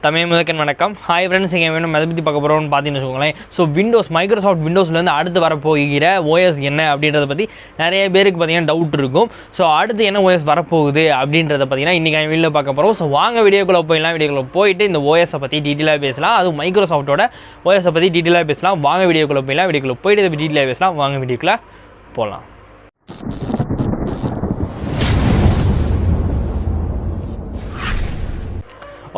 தமிழ் முதற்கன் வணக்கம். Hi friends, இங்கே வேணும் எதை பற்றி பார்க்க போகிறோம்னு பார்த்தீங்கன்னு வச்சுக்கோங்களேன். ஸோ மைக்ரோசாஃப்ட் விண்டோஸ்லேருந்து அடுத்து வரப்போகிற ஓஎஸ் என்ன அப்படின்றத பற்றி நிறைய பேருக்கு பார்த்தீங்கன்னா டவுட் இருக்கும். ஸோ அடுத்து என்ன ஓஎஸ் வரப்போகுது அப்படின்றத பார்த்தீங்கன்னா இன்றைக்கி வீடியோவில் பார்க்க போகிறோம். ஸோ வாங்க வீடியோக்குள்ளே போயிடலாம். வீடியோக்குள்ளே போயிட்டு இந்த ஓஎஸை பற்றி டீட்டெயிலாக பேசலாம். அது மைக்ரோசாஃப்ட்டோட ஓஎஸை பற்றி டீட்டெயிலாக பேசலாம். வாங்க வீடியோக்குள்ளே போயிடலாம். வீடியோக்குள்ளே போயிட்டு இதை டீட்டெயிலாக பேசலாம். வாங்க வீடியோக்குள்ளே போகலாம்.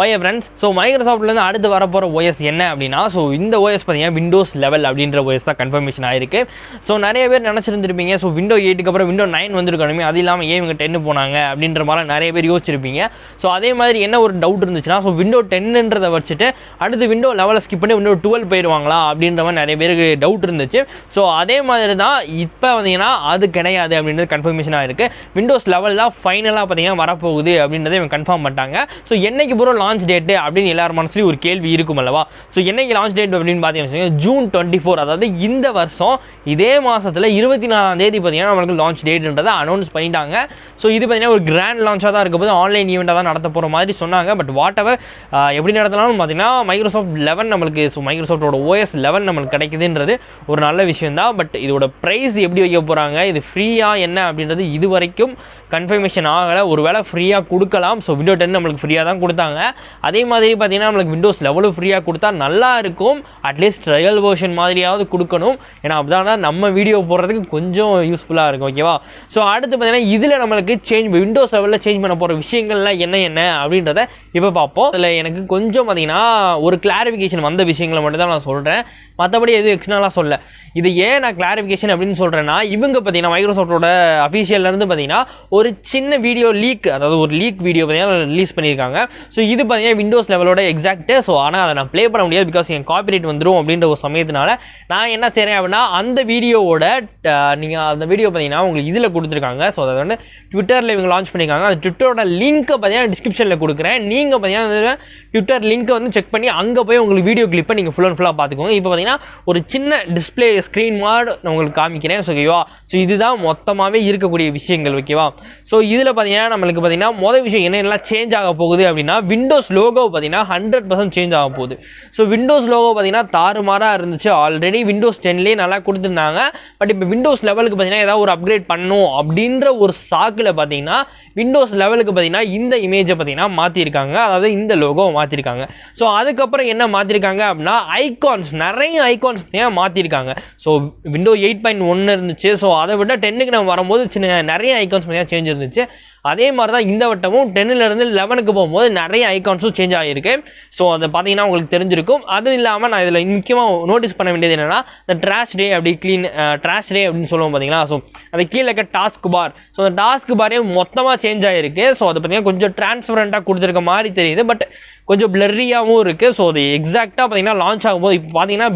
ஓகே ஃப்ரெண்ட்ஸ், ஸோ மைக்ரோசாஃப்ட்லேருந்து அடுத்து வரப்போகிற ஓஎஸ் என்ன அப்படின்னா, ஸோ இந்த ஓஎஸ் பார்த்தீங்கன்னா விண்டோஸ் லெவல் அப்படின்ற ஓஎஸ் தான் கன்ஃபர்மேஷன் ஆயிருக்கு. ஸோ நிறைய பேர் நினச்சிருந்துருப்பீங்க, ஸோ விண்டோ 8க்கு அப்புறம் விண்டோ 9 வந்துருக்கணுமே, அது இல்லாமல் ஏன் இவங்க 10 போனாங்க அப்படின்ற மாதிரி நிறைய பேர் யோசிச்சிருப்பீங்க. ஸோ அதே மாதிரி என்ன ஒரு டவுட் இருந்துச்சுன்னா, ஸோ விண்டோ 10ன்றதை வச்சுட்டு அடுத்து விண்டோ லெவலை ஸ்கிப் பண்ணி விண்டோ 12 போயிடுவாங்களா அப்படின்ற மாதிரி நிறைய பேருக்கு டவுட் இருந்துச்சு. ஸோ அதே மாதிரி தான் இப்போ வந்தீங்கன்னா அது கிடையாது அப்படின்றது கன்ஃபர்மேஷனாக இருக்குது. விண்டோஸ் லெவல் தான் ஃபைனலாக பார்த்தீங்கன்னா வரப்போகுது அப்படின்றத இவங்க கன்ஃபார்ம் பண்ணிட்டாங்க. ஸோ என்னைக்கு பூரா லான்ச் டேட் அப்படின்னு எல்லாரும் மனசுலயும் ஒரு கேள்வி இருக்கும் அல்லவா. ஸோ என்னைக்கு லான்ச் டேட் அப்படின்னு பார்த்தீங்கன்னா ஜூன் 24, அதாவது இந்த வருஷம் இதே மாதத்தில் 24ஆம் தேதி பார்த்தீங்கன்னா நம்மளுக்கு லான்ச் டேட்ன்றதை அனௌன்ஸ் பண்ணிட்டாங்க. ஸோ இது பார்த்தீங்கன்னா ஒரு கிராண்ட் லான்ச்சாக தான் இருக்க போது, ஆன்லைன் ஈவெண்ட்டாக தான் நடத்த போகிற மாதிரி சொன்னாங்க. பட் வாட் எவர் எப்படி நடத்தினாலும் பார்த்தீங்கன்னா மைக்ரோசாஃப்ட் 11 நம்மளுக்கு, ஸோ மைக்ரோசாஃப்டோட ஓஎஸ் 11 நம்மளுக்கு கிடைக்குதுன்றது ஒரு நல்ல விஷயம் தான். பட் இதோட ப்ரைஸ் எப்படி வைக்க போகிறாங்க, இது ஃப்ரீயாக என்ன அப்படின்றது இது வரைக்கும் கன்ஃபர்மேஷன் ஆகலை. ஒரு வேளை ஃப்ரீயாக கொடுக்கலாம். ஸோ விண்டோ 10 நம்மளுக்கு ஃப்ரீயாக தான் கொடுத்தாங்க. அதே மாதிரி பார்த்தீங்கன்னா நம்மளுக்கு விண்டோஸ் லெவலும் ஃப்ரீயாக கொடுத்தா நல்லா இருக்கும். அட்லீஸ்ட் ட்ரையல் வெர்ஷன் மாதிரியாவது கொடுக்கணும். ஏன்னா அப்படிதான் நம்ம வீடியோ போடுறதுக்கு கொஞ்சம் யூஸ்ஃபுல்லாக இருக்கும். ஓகேவா. ஸோ அடுத்து பார்த்தீங்கன்னா இதில் நம்மளுக்கு விண்டோஸ் லெவலில் சேஞ்ச் பண்ண போகிற விஷயங்கள்லாம் என்ன அப்படின்றத இப்போ பார்ப்போம். அதில் எனக்கு கொஞ்சம் பார்த்தீங்கன்னா ஒரு கிளாரிஃபிகேஷன் வந்த விஷயங்களை மட்டும் தான் நான் சொல்கிறேன். மற்றபடி எதுவும் எக்ஸ்ட்ராலாக சொல்ல. இது ஏன் நான் கிளாரிஃபிகேஷன் அப்படின்னு சொல்கிறேன்னா, இவங்க பார்த்தீங்கன்னா மைக்ரோசாஃப்டோட அஃபீஷியல்லேருந்து பார்த்தீங்கன்னா ஒரு சின்ன வீடியோ லீக், அதாவது ஒரு லீக் வீடியோ பார்த்தீங்கன்னா ரிலீஸ் பண்ணியிருக்காங்க. ஸோ இது பார்த்தீங்கன்னா விண்டோஸ் லெவலோட எக்ஸாக்ட்டு. ஸோ ஆனால் அதை நான் ப்ளே பண்ண முடியாது, பிகாஸ் என் காப்பிரைட் வந்துடும் அப்படின்ற ஒரு சமயத்தினால நான் என்ன செய்கிறேன் அப்படின்னா, அந்த வீடியோவோட நீங்கள் அந்த வீடியோ பார்த்தீங்கன்னா உங்களுக்கு இதில் கொடுத்துருக்காங்க. ஸோ அதை வந்து ட்விட்டரில் இவங்க லான்ச் பண்ணியிருக்காங்க. அந்த ட்விட்டரோட லிங்க்கை பார்த்தீங்கன்னா டிஸ்கிரிப்ஷனில் கொடுக்குறேன். நீங்கள் பார்த்தீங்கன்னா ட்விட்டர் லிங்க்கை வந்து செக் பண்ணி அங்கே போய் உங்களுக்கு வீடியோ கிளிப்பை நீங்கள் ஃபுல் அண்ட் ஃபுல்லாக பார்த்துக்கோங்க. இப்போ பார்த்தீங்கன்னா ஒரு சின்ன டிஸ்பிளே ஸ்க்ரீன் மாதிரி நான் உங்களுக்கு காமிக்கிறேன். ஸோ ஓகேவா. ஸோ இதுதான் மொத்தமாகவே இருக்கக்கூடிய விஷயங்கள். ஓகேவா. ஸோ இதில் பார்த்தீங்கன்னா நம்மளுக்கு பார்த்தீங்கன்னா மொதல் விஷயம் என்னெல்லாம் சேஞ்ச் ஆக போகுது அப்படின்னா, விண்டோஸ் லோகோ பார்த்தீங்கன்னா 100% சேஞ்ச் ஆக போகுது. ஸோ விண்டோஸ் லோகோ பார்த்தீங்கன்னா தாறுமாறாக இருந்துச்சு. ஆல்ரெடி விண்டோஸ் 10லேயே நல்லா கொடுத்துருந்தாங்க. பட் இப்போ விண்டோஸ் லெவலுக்கு பார்த்தீங்கன்னா ஏதாவது ஒரு அப்கிரேட் பண்ணணும் அப்படின்ற ஒரு சாக்கில் பார்த்தீங்கன்னா விண்டோஸ் லெவலுக்கு பார்த்தீங்கன்னா இந்த இமேஜை பார்த்தீங்கன்னா மாற்றிருக்காங்க. அதாவது இந்த லோகோ மாற்றிருக்காங்க. ஸோ அதுக்கப்புறம் என்ன மாற்றிருக்காங்க அப்படின்னா, ஐகான்ஸ், நிறைய ஐகான்ஸ் பார்த்தீங்கன்னா மாற்றிருக்காங்க. ஸோ விண்டோ 8.1 இருந்துச்சு. ஸோ அதை விட 10க்கு நம்ம வரும்போது நிறைய ஐகான்ஸ் பார்த்தீங்கன்னா சேஞ்ச் இருந்துச்சு. அதே மாதிரி தான் இந்த வட்டமும் 10லேருந்து 11க்கு போகும்போது நிறைய ஐகான்ஸும் சேஞ்ச் ஆகிருக்கு. ஸோ அதை பார்த்தீங்கன்னா உங்களுக்கு தெரிஞ்சிருக்கும். அதுவும் இல்லாமல் நான் இதில் முக்கியமாக நோட்டீஸ் பண்ண வேண்டியது என்னென்னா, இந்த ட்ராஷ் டே ட்ராஷ் டே அப்படின்னு சொல்லுவோம் பார்த்தீங்களா. ஸோ அது கீழே இருக்க டாஸ்க் பார், ஸோ அந்த டாஸ்க் பாரே மொத்தமாக சேஞ்ச் ஆகிருக்கு. ஸோ அது பார்த்தீங்கன்னா கொஞ்சம் டிரான்ஸ்பரண்ட்டாக கொடுத்துருக்க மாதிரி தெரியுது. பட் கொஞ்சம் பிளரியாகவும் இருக்குது. ஸோ அது எக்ஸாக்டாக பார்த்தீங்கன்னா லான்ச் ஆகும்போது இப்போ பார்த்தீங்கன்னா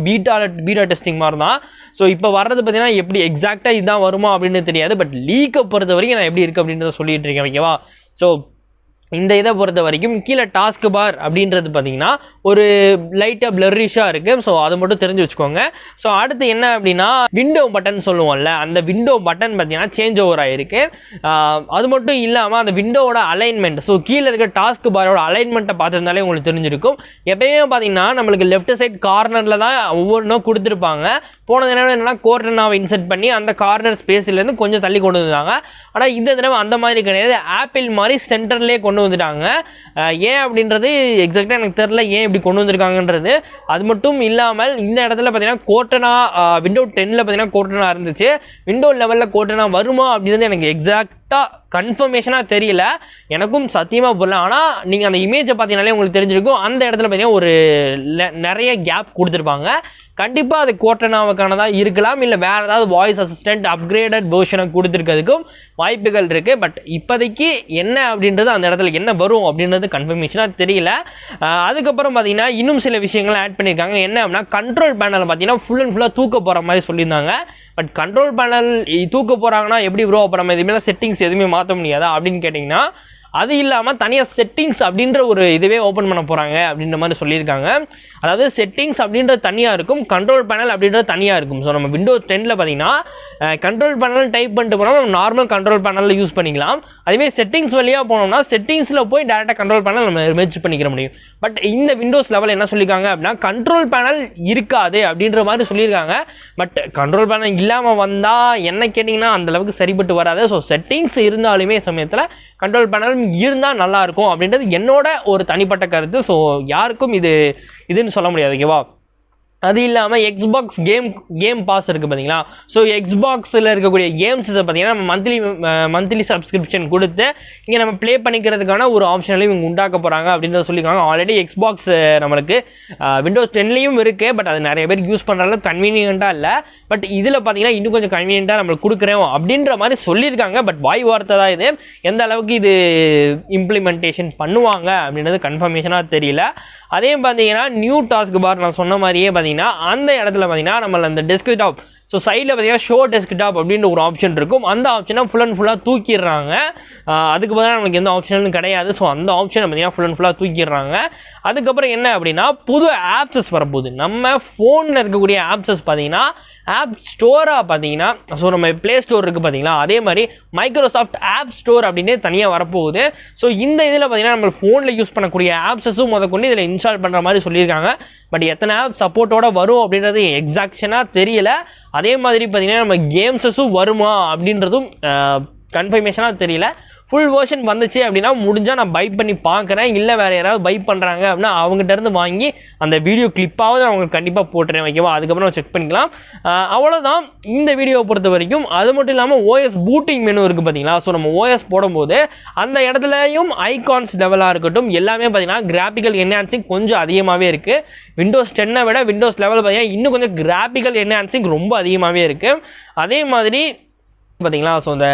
பீட்டா டெஸ்டிங் மாதிரி தான். ஸோ இப்போ வர்றது பார்த்தீங்கன்னா எப்படி எக்ஸாக்டாக இதுதான் வருமா அப்படின்னு தெரியாது. பட் லீக்கை பொறுத்த வரைக்கும் நான் எப்படி இருக்குது அப்படின்றத சொல்லிட்டு இருக்கேன். ஓகேவா. ஸோ இந்த இதை பொறுத்த வரைக்கும் கீழே டாஸ்க் பார் அப்படின்றது பார்த்தீங்கன்னா ஒரு லைட்டாக பிளரிஷாக இருக்குது. ஸோ அது மட்டும் தெரிஞ்சு வச்சுக்கோங்க. ஸோ அடுத்து என்ன அப்படின்னா, விண்டோ பட்டன் சொல்லுவோம்ல, அந்த விண்டோ பட்டன் பார்த்தீங்கன்னா சேஞ்ச் ஓவர் ஆகிருக்கு. அது மட்டும் இல்லாமல் அந்த விண்டோவோட அலைன்மெண்ட், ஸோ கீழே இருக்க டாஸ்க் பாரோட அலைன்மெண்ட்டை பார்த்துருந்தாலே உங்களுக்கு தெரிஞ்சிருக்கும். எப்பயுமே பார்த்தீங்கன்னா நம்மளுக்கு லெஃப்ட் சைட் கார்னரில் தான் ஒவ்வொன்றும் கொடுத்துருப்பாங்க. போன தடவை என்னென்னா கோர்டனாவை இன்செர்ட் பண்ணி அந்த கார்னர் ஸ்பேஸ்லேருந்து கொஞ்சம் தள்ளி கொண்டு வந்தாங்க. ஆனால் இந்த தடவை அந்த மாதிரி கிடையாது. ஆப்பிள் மாதிரி சென்டர்லேயே கொண்டு வந்துட்டாங்க. ஏன் அப்படின்றது எக்ஸாக்டாக எனக்கு தெரியல, ஏன் இப்படி கொண்டு வந்திருக்காங்கன்றது. அது மட்டும் இல்லாமல் இந்த இடத்துல பார்த்தீங்கன்னா கோர்டனா விண்டோ 10ல் பார்த்தீங்கன்னா கோர்டனா இருந்துச்சு. விண்டோ லெவலில் கோர்டனா வருமா அப்படின்றது எனக்கு எக்ஸாக்டாக கன்ஃபர்மேஷனாக தெரியல. எனக்கும் சத்தியமாக போடல. ஆனால் நீங்கள் அந்த இமேஜை பார்த்தீங்கன்னாலே உங்களுக்கு தெரிஞ்சிருக்கும். அந்த இடத்துல பார்த்தீங்கன்னா ஒரு நிறைய கேப் கொடுத்துருப்பாங்க. கண்டிப்பாக அது கோர்டனாவுக்கானதாக இருக்கலாம், இல்லை வேறு ஏதாவது வாய்ஸ் அசிஸ்டன்ட் அப்கிரேடட் வெர்ஷனை கொடுத்துருக்கிறதுக்கும் வாய்ப்புகள் இருக்குது. பட் இப்போதைக்கு என்ன அப்படின்றது, அந்த இடத்துல என்ன வரும் அப்படின்றது கன்ஃபர்மேஷனாக தெரியல. அதுக்கப்புறம் பார்த்தீங்கன்னா இன்னும் சில விஷயங்கள் ஆட் பண்ணியிருக்காங்க. என்ன அப்படின்னா, கண்ட்ரோல் பேனல் பார்த்தீங்கன்னா ஃபுல் அண்ட் ஃபுல்லாக தூக்க போகிற மாதிரி சொல்லியிருந்தாங்க. பட் கண்ட்ரோல் பேனல் தூக்க போகிறாங்கன்னா எப்படி ப்ரோ, அப்புறம் இதுமாதிரி செட்டிங்ஸ் எதுவுமே மாற்ற முடியாதா அப்படின்னு கேட்டிங்கன்னா, அது இல்லாமல் தனியாக செட்டிங்ஸ் அப்படின்ற ஒரு இதுவே ஓப்பன் பண்ண போகிறாங்க அப்படின்ற மாதிரி சொல்லியிருக்காங்க. அதாவது செட்டிங்ஸ் அப்படின்றது தனியாக இருக்கும், கண்ட்ரோல் பேனல் அப்படின்றது தனியாக இருக்கும். ஸோ நம்ம விண்டோஸ் 10ல் பார்த்தீங்கன்னா கண்ட்ரோல் பேனல் டைப் பண்ணிட்டு போனால் நம்ம நார்மல் கண்ட்ரோல் பேனலில் யூஸ் பண்ணிக்கலாம். அதுவே செட்டிங்ஸ் வழியாக போனோம்னா செட்டிங்ஸில் போய் டேரெக்டாக கண்ட்ரோல் பேனல் நம்ம மெர்ஜ் பண்ணிக்கிற முடியும். பட் இந்த விண்டோஸ் லெவல் என்ன சொல்லியிருக்காங்க அப்படின்னா கண்ட்ரோல் பேனல் இருக்காது அப்படின்ற மாதிரி சொல்லியிருக்காங்க. பட் கண்ட்ரோல் பேனல் இல்லாமல் வந்தால் என்ன கேட்டிங்கன்னா அந்தளவுக்கு சரிப்பட்டு வராது. ஸோ செட்டிங்ஸ் இருந்தாலுமே சமயத்தில் கண்ட்ரோல் பேனல் இருந்தால் நல்லாயிருக்கும் அப்படின்றது என்னோட ஒரு தனிப்பட்ட கருத்து. ஸோ யாருக்கும் இதுன்னு சொல்ல முடியாது, ஓகேவா? அது இல்லாமல் எக்ஸ்பாக்ஸ் கேம் பாஸ் இருக்குது பார்த்தீங்களா? ஸோ எக்ஸ்பாக்ஸில் இருக்கக்கூடிய கேம்ஸை பார்த்தீங்கன்னா நம்ம மந்த்லி சப்ஸ்கிரிப்ஷன் கொடுத்து இங்கே நம்ம ப்ளே பண்ணிக்கிறதுக்கான ஒரு ஆப்ஷனையும் இவங்க உண்டாக்க போகிறாங்க அப்படின்றத சொல்லியிருக்காங்க. ஆல்ரெடி எக்ஸ்பாக்ஸ் நம்மளுக்கு விண்டோஸ் 10லேயும் இருக்குது, பட் அது நிறைய பேர் யூஸ் பண்ணுறதுல கன்வீனியண்ட்டாக இல்லை. பட் இதில் பார்த்தீங்கன்னா இன்னும் கொஞ்சம் கன்வீனியண்ட்டாக நம்மளுக்கு கொடுக்குறோம் அப்படின்ற மாதிரி சொல்லியிருக்காங்க. பட் வாய் வார்த்தை தான் இது. எந்த அளவுக்கு இது இம்ப்ளிமெண்டேஷன் பண்ணுவாங்க அப்படின்றது கன்ஃபர்மேஷனாக தெரியல. அதே பார்த்தீங்கன்னா நியூ டாஸ்க் பார் நான் சொன்ன மாதிரியே பார்த்தீங்கன்னா அந்த இடத்துல பார்த்தீங்கன்னா நம்ம அந்த டெஸ்க்டாப், ஸோ சைடில் பார்த்தீங்கன்னா ஷோ டெஸ்க்டாப் அப்படின்ற ஒரு ஆப்ஷன் இருக்கும். அந்த ஆப்ஷனை ஃபுல் அண்ட் ஃபுல்லாக தூக்கிடுறாங்க. அதுக்கு பதிலாக நமக்கு எந்த ஆப்ஷனும் கிடையாது. ஸோ அந்த ஆப்ஷனை பார்த்தீங்கன்னா ஃபுல் அண்ட் ஃபுல்லாக தூக்கிடுறாங்க. அதுக்கப்புறம் என்ன அப்படின்னா புது ஆப்ஸஸ் வரப்போகுது. நம்ம ஃபோனில் இருக்கக்கூடிய ஆப்ஸஸ் பார்த்தீங்கன்னா ஆப் ஸ்டோராக பார்த்தீங்கன்னா, ஸோ நம்ம ப்ளே ஸ்டோர் இருக்குது பார்த்தீங்களா, அதே மாதிரி மைக்ரோசாஃப்ட் ஆப் ஸ்டோர் அப்படின்னே தனியாக வரப்போகுது. ஸோ இந்த இதில் பார்த்தீங்கன்னா நம்ம ஃபோனில் யூஸ் பண்ணக்கூடிய ஆப்ஸஸும் முதற்கொண்டு இதில் இன்ஸ்டால் பண்ணுற மாதிரி சொல்லியிருக்காங்க. பட் எத்தனை ஆப் சப்போர்ட்டோட வரும் அப்படின்றது எக்ஸாக்ஷனாக தெரியல. அதே மாதிரி பார்த்தீங்கன்னா நம்ம கேம்ஸஸும் வருமா அப்படின்றதும் கன்ஃபர்மேஷனாக தெரியல. ஃபுல் வேர்ஷன் வந்துச்சு அப்படின்னா முடிஞ்சால் நான் பை பண்ணி பார்க்குறேன். இல்லை வேறு யாராவது பை பண்ணுறாங்க அப்படின்னா அவங்ககிட்டருந்து வாங்கி அந்த வீடியோ கிளிப்பாவது அவங்களுக்கு கண்டிப்பாக போட்டுறேன், ஓகேவா? அதுக்கப்புறம் செக் பண்ணிக்கலாம். அவ்வளோதான் இந்த வீடியோவை பொறுத்த வரைக்கும். அது மட்டும் இல்லாமல் ஓஎஸ் பூட்டிங் மெனு இருக்குது பார்த்தீங்களா? ஸோ நம்ம ஓஎஸ் போடும்போது அந்த இடத்துலையும் ஐகான்ஸ் லெவலாக இருக்கட்டும் எல்லாமே பார்த்தீங்கன்னா கிராஃபிக்கல் என்ஹான்சிங் கொஞ்சம் அதிகமாகவே இருக்குது. விண்டோஸ் 10 விட விண்டோஸ் லெவல் பார்த்தீங்கன்னா இன்னும் கொஞ்சம் கிராஃபிக்கல் என்ஹான்சிங் ரொம்ப அதிகமாகவே இருக்குது. அதே மாதிரி பார்த்தீங்களா, ஸோ இந்த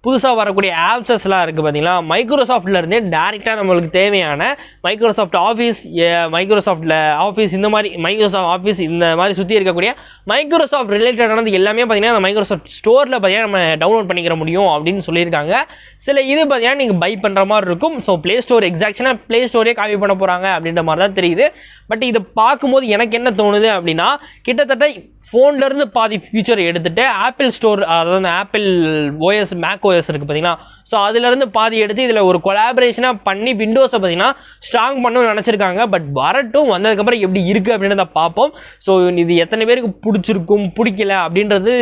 புதுசாக வரக்கூடிய ஆப்ஸஸ்லாம் இருக்குது பார்த்தீங்களா, மைக்ரோசாஃப்ட்லேருந்தே டேரெக்டாக நம்மளுக்கு தேவையான மைக்ரோசாஃப்ட் ஆஃபீஸ், மைக்ரோசாஃப்டில் ஆஃபீஸ், இந்த மாதிரி மைக்ரோசாஃப்ட் ஆஃபீஸ் இந்த மாதிரி சுற்றி இருக்கக்கூடிய மைக்ரோசாஃப்ட் ரிலேட்டடானது எல்லாமே பார்த்தீங்கன்னா அந்த மைக்ரோசாஃப்ட் ஸ்டோரில் பார்த்தீங்கன்னா நம்ம டவுன்லோட் பண்ணிக்கிற முடியும் அப்படின்னு சொல்லியிருக்காங்க. சில இது பார்த்தீங்கன்னா நீங்கள் பை பண்ணுற மாதிரி இருக்கும். ஸோ ப்ளே ஸ்டோர் எக்ஸாக்ஷனாக ப்ளே ஸ்டோரே காப்பி பண்ண போகிறாங்க அப்படின்ற மாதிரி தான் தெரியுது. பட் இதை பார்க்கும்போது எனக்கு என்ன தோணுது அப்படின்னா கிட்டத்தட்ட ஃபோன்லேருந்து பாதி ஃபியூச்சர் எடுத்துகிட்டு ஆப்பிள் ஸ்டோர், அதாவது ஆப்பிள் ஓஎஸ் மேக் ஓஎஸ் இருக்குது பார்த்தீங்கன்னா, ஸோ அதிலேருந்து பாதி எடுத்து இதில் ஒரு கொலாபரேஷனாக பண்ணி விண்டோஸை பார்த்தீங்கன்னா ஸ்ட்ராங் பண்ணணும்னு நினச்சிருக்காங்க. பட் வரட்டும், வந்ததுக்கப்புறம் எப்படி இருக்குது அப்படின்றத பார்ப்போம். ஸோ இது எத்தனை பேருக்கு பிடிச்சிருக்கும் பிடிக்கல அப்படின்றது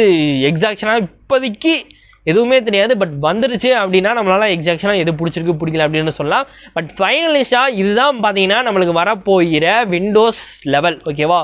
எக்ஸாக்ஷனாக இப்போதைக்கு எதுவுமே தெரியாது. பட் வந்துருச்சு அப்படின்னா நம்மளால் எக்ஸாக்ஷனாக எது பிடிச்சிருக்கு பிடிக்கல அப்படின்னு சொல்லலாம். பட் ஃபைனலிஸ்டாக இதுதான் பார்த்தீங்கன்னா நம்மளுக்கு வரப்போகிற விண்டோஸ் லெவல், ஓகேவா?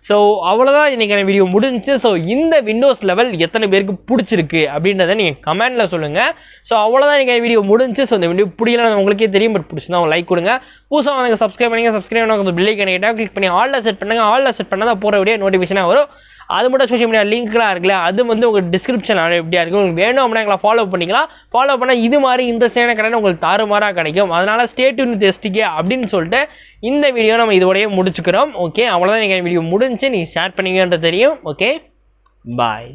ஸோ அவ்வளோதான் இன்றைக்கான வீடியோ முடிஞ்சிச்சு. ஸோ இந்த விண்டோஸ் லெவல் எத்தனை பேருக்கு பிடிச்சிருக்கு அப்படின்றத நீங்கள் கமெண்ட்டில் சொல்லுங்கள். ஸோ அவ்வளோதான் இன்றைக்கான வீடியோ முடிஞ்சிச்சு. ஸோ இந்த வீடியோ பிடிக்கலன்னு உங்களுக்கே தெரியும், பட் பிடிச்சிருந்தா அவங்க லைக் கொடுங்க. புதுசாக வந்து சப்ஸ்கிரைப் பண்ணுங்கள். சப்ஸ்கிரைப் பண்ணி பெல் ஐக்கானை கிளிக் பண்ணி ஆல்ல செட் பண்ணுங்கள். ஆல்ல செட் பண்ணால் தான் போகிற வீடியோ நோட்டிஃபிகேஷனாக வரும். அது மட்டும் சோஷியல் மீடியா லிங்க்லாம் இருக்குல்ல, அது வந்து உங்களுக்கு டிஸ்கிரிப்ஷன் எப்படியா இருக்கும், உங்களுக்கு வேணும் அப்படின்னா எங்களை ஃபாலோ பண்ணிக்கலாம். ஃபாலோ பண்ணால் இது மாதிரி இன்ட்ரெஸ்டான கடையில் உங்களுக்கு தாறுமாறாக கிடைக்கும். அதனால் ஸ்டே டியூன் வித் எஸ்டிகே அப்படின்னு சொல்லிட்டு இந்த வீடியோ நம்ம இதோடய முடிச்சுக்கிறோம். ஓகே, அவ்வளோதான் நீங்கள் வீடியோ முடிஞ்சு நீங்கள் ஷேர் பண்ணிங்கன்றது தெரியும். ஓகே, பாய்.